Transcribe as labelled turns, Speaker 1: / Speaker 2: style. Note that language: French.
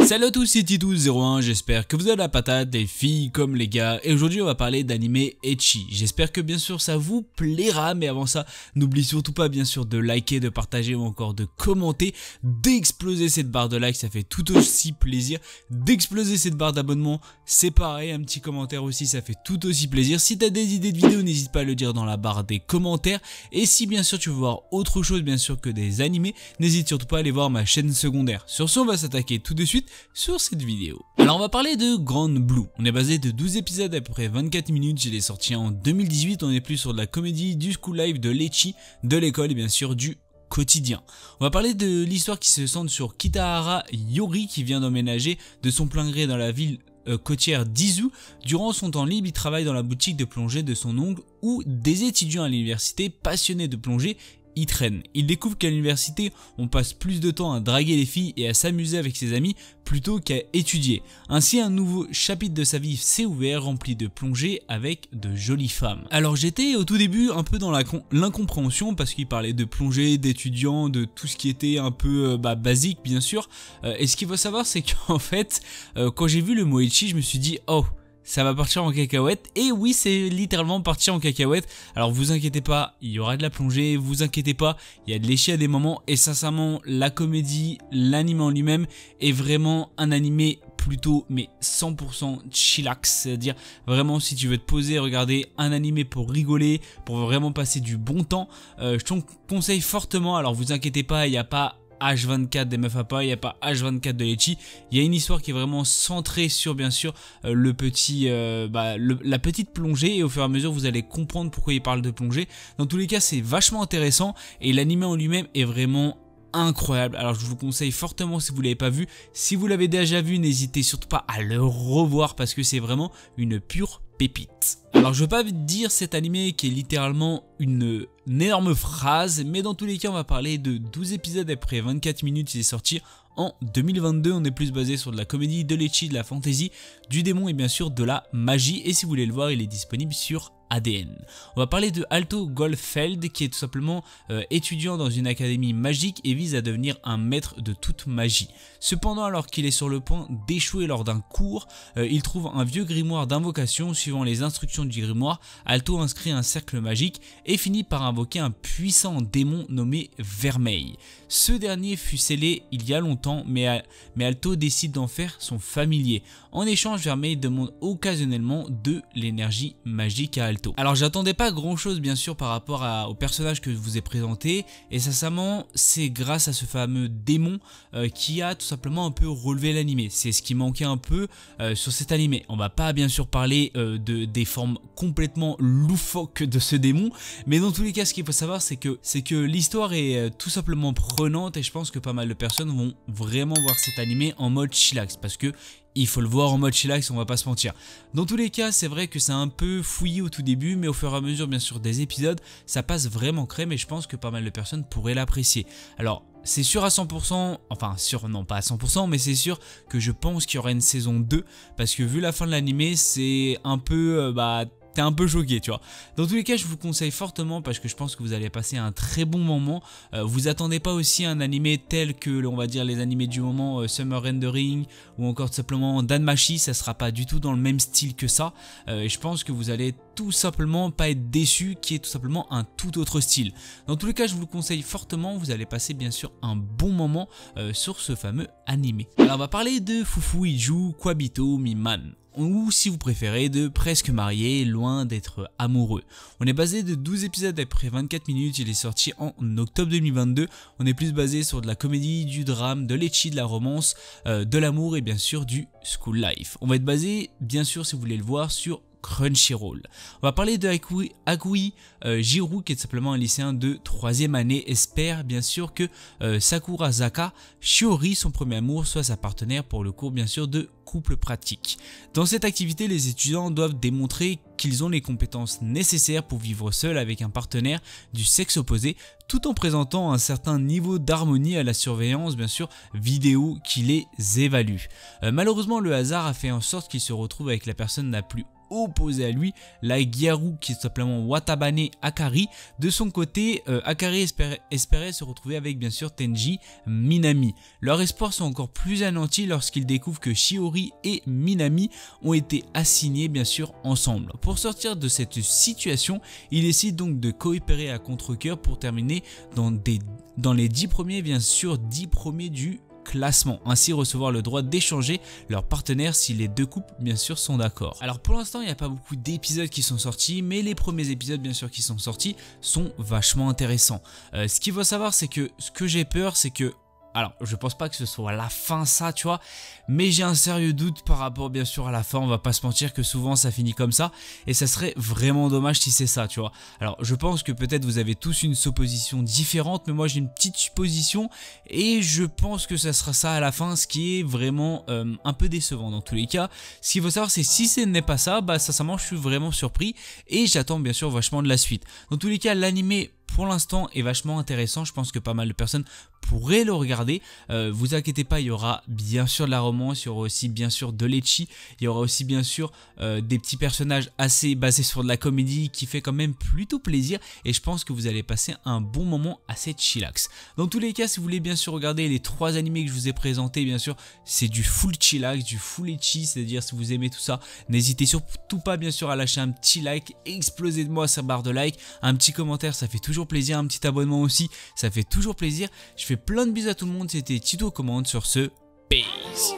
Speaker 1: Salut à tous, c'est Titou01, j'espère que vous avez la patate, les filles comme les gars, et aujourd'hui on va parler d'anime ecchi. J'espère que bien sûr ça vous plaira, mais avant ça, n'oubliez surtout pas bien sûr de liker, de partager ou encore de commenter, d'exploser cette barre de like, ça fait tout aussi plaisir, d'exploser cette barre d'abonnement, c'est pareil, un petit commentaire aussi, ça fait tout aussi plaisir. Si t'as des idées de vidéos, n'hésite pas à le dire dans la barre des commentaires, et si bien sûr tu veux voir autre chose bien sûr que des animés, n'hésite surtout pas à aller voir ma chaîne secondaire. Sur ce, on va s'attaquer tout de suite sur cette vidéo. Alors on va parler de Grand Blue. On est basé de 12 épisodes à peu près 24 minutes, il est sorti en 2018, on est plus sur de la comédie, du school life, de l'ecchi, de l'école et bien sûr du quotidien. On va parler de l'histoire qui se centre sur Kitahara Yori qui vient d'emménager de son plein gré dans la ville côtière d'Izu. Durant son temps libre, il travaille dans la boutique de plongée de son oncle où des étudiants à l'université passionnés de plongée y traînent. Il découvre qu'à l'université, on passe plus de temps à draguer les filles et à s'amuser avec ses amis plutôt qu'à étudier. Ainsi, un nouveau chapitre de sa vie s'est ouvert, rempli de plongées avec de jolies femmes. Alors j'étais au tout début un peu dans l'incompréhension parce qu'il parlait de plongée, d'étudiants, de tout ce qui était un peu basique bien sûr. Et ce qu'il faut savoir, c'est qu'en fait, quand j'ai vu le mot ecchi, je me suis dit oh, ça va partir en cacahuète, et oui, c'est littéralement parti en cacahuète. Alors vous inquiétez pas, il y aura de la plongée, vous inquiétez pas, il y a de l'échi à des moments, et sincèrement, la comédie, l'anime en lui-même est vraiment un animé plutôt mais 100% chillax, c'est-à-dire vraiment si tu veux te poser, regarder un animé pour rigoler, pour vraiment passer du bon temps, je te conseille fortement. Alors vous inquiétez pas, il n'y a pas H24 des meufs à pas, il n'y a pas H24 de l'ecchi, il y a une histoire qui est vraiment centrée sur bien sûr la petite plongée, et au fur et à mesure vous allez comprendre pourquoi il parle de plongée. Dans tous les cas, c'est vachement intéressant et l'anime en lui-même est vraiment incroyable. Alors je vous conseille fortement si vous l'avez pas vu. Si vous l'avez déjà vu, n'hésitez surtout pas à le revoir parce que c'est vraiment une pure pépite. Alors je veux pas dire cet animé qui est littéralement une énorme phrase, mais dans tous les cas on va parler de 12 épisodes après 24 minutes, il est sorti en 2022, on est plus basé sur de la comédie, de l'ecchi, de la fantasy, du démon et bien sûr de la magie, et si vous voulez le voir il est disponible sur ADN. On va parler de Alto Goldfeld qui est tout simplement étudiant dans une académie magique et vise à devenir un maître de toute magie. Cependant, alors qu'il est sur le point d'échouer lors d'un cours, il trouve un vieux grimoire d'invocation. Suivant les instructions du grimoire, Alto inscrit un cercle magique et finit par invoquer un puissant démon nommé Vermeil. Ce dernier fut scellé il y a longtemps, mais Alto décide d'en faire son familier. En échange, Vermeil demande occasionnellement de l'énergie magique à Alto. Alors j'attendais pas grand chose bien sûr par rapport au personnage que je vous ai présenté, et sincèrement c'est grâce à ce fameux démon qui a tout simplement un peu relevé l'animé. C'est ce qui manquait un peu sur cet animé. On va pas bien sûr parler des formes complètement loufoques de ce démon, mais dans tous les cas ce qu'il faut savoir c'est que l'histoire est tout simplement prenante, et je pense que pas mal de personnes vont vraiment voir cet animé en mode chillax parce que il faut le voir en mode chillax, on va pas se mentir. Dans tous les cas, c'est vrai que c'est un peu fouillis au tout début, mais au fur et à mesure, bien sûr, des épisodes, ça passe vraiment crème, et je pense que pas mal de personnes pourraient l'apprécier. Alors, c'est sûr à 100%, enfin sûr, non pas à 100%, mais c'est sûr que je pense qu'il y aura une saison 2, parce que vu la fin de l'animé, c'est un peu, t'es un peu choqué, tu vois. Dans tous les cas, je vous conseille fortement parce que je pense que vous allez passer un très bon moment. Vous attendez pas aussi un animé tel que, on va dire, les animés du moment, Summer Rendering ou encore tout simplement Danmachi, ça sera pas du tout dans le même style que ça. Et je pense que vous allez tout simplement pas être déçu, qui est tout simplement un tout autre style. Dans tous les cas, je vous le conseille fortement, vous allez passer bien sûr un bon moment sur ce fameux animé. Alors on va parler de Fufu Iju Kwabito Miman, ou si vous préférez de Presque marié, loin d'être amoureux. On est basé de 12 épisodes après 24 minutes, il est sorti en octobre 2022. On est plus basé sur de la comédie, du drame, de l'ecchi, de la romance, de l'amour et bien sûr du school life. On va être basé bien sûr, si vous voulez le voir, sur Crunchyroll. On va parler de Agui Jiru qui est simplement un lycéen de 3e année, espère bien sûr que Sakurazaka Shiori, son premier amour, soit sa partenaire pour le cours bien sûr de couple pratique. Dans cette activité, les étudiants doivent démontrer qu'ils ont les compétences nécessaires pour vivre seuls avec un partenaire du sexe opposé, tout en présentant un certain niveau d'harmonie à la surveillance bien sûr vidéo qui les évalue. Malheureusement, le hasard a fait en sorte qu'ils se retrouvent avec la personne la plus opposée à lui, la Gyaru qui est tout simplement Watabane Akari. De son côté, Akari espérait se retrouver avec bien sûr Tenji Minami. Leurs espoirs sont encore plus anéantis lorsqu'ils découvrent que Shiori et Minami ont été assignés bien sûr ensemble. Pour sortir de cette situation, ils décident donc de coopérer à contre-cœur pour terminer dans les 10 premiers, bien sûr 10 premiers du classement, ainsi recevoir le droit d'échanger leurs partenaires si les deux couples bien sûr sont d'accord. Alors pour l'instant il n'y a pas beaucoup d'épisodes qui sont sortis, mais les premiers épisodes bien sûr qui sont sortis sont vachement intéressants. Ce qu'il faut savoir, c'est que ce que j'ai peur, c'est que, alors je pense pas que ce soit la fin ça, tu vois, mais j'ai un sérieux doute par rapport bien sûr à la fin. On va pas se mentir que souvent ça finit comme ça, et ça serait vraiment dommage si c'est ça, tu vois. Alors je pense que peut-être vous avez tous une supposition différente, mais moi j'ai une petite supposition et je pense que ça sera ça à la fin, ce qui est vraiment un peu décevant dans tous les cas. Ce qu'il faut savoir, c'est si ce n'est pas ça, bah sincèrement je suis vraiment surpris et j'attends bien sûr vachement de la suite. Dans tous les cas, l'animé pour l'instant est vachement intéressant. Je pense que pas mal de personnes pourraient le regarder. Vous inquiétez pas, il y aura bien sûr de la romance, il y aura aussi bien sûr de l'ecchi, il y aura aussi bien sûr des petits personnages assez basés sur de la comédie qui fait quand même plutôt plaisir, et je pense que vous allez passer un bon moment assez chillax. Dans tous les cas, si vous voulez bien sûr regarder les 3 animés que je vous ai présentés, bien sûr c'est du full chillax, du full ecchi, c'est-à-dire si vous aimez tout ça, n'hésitez surtout pas bien sûr à lâcher un petit like, explosez de moi sa barre de like, un petit commentaire ça fait toujours plaisir, un petit abonnement aussi ça fait toujours plaisir. Je fais plein de bisous à tout le monde, c'était Tito Commande sur ce, peace.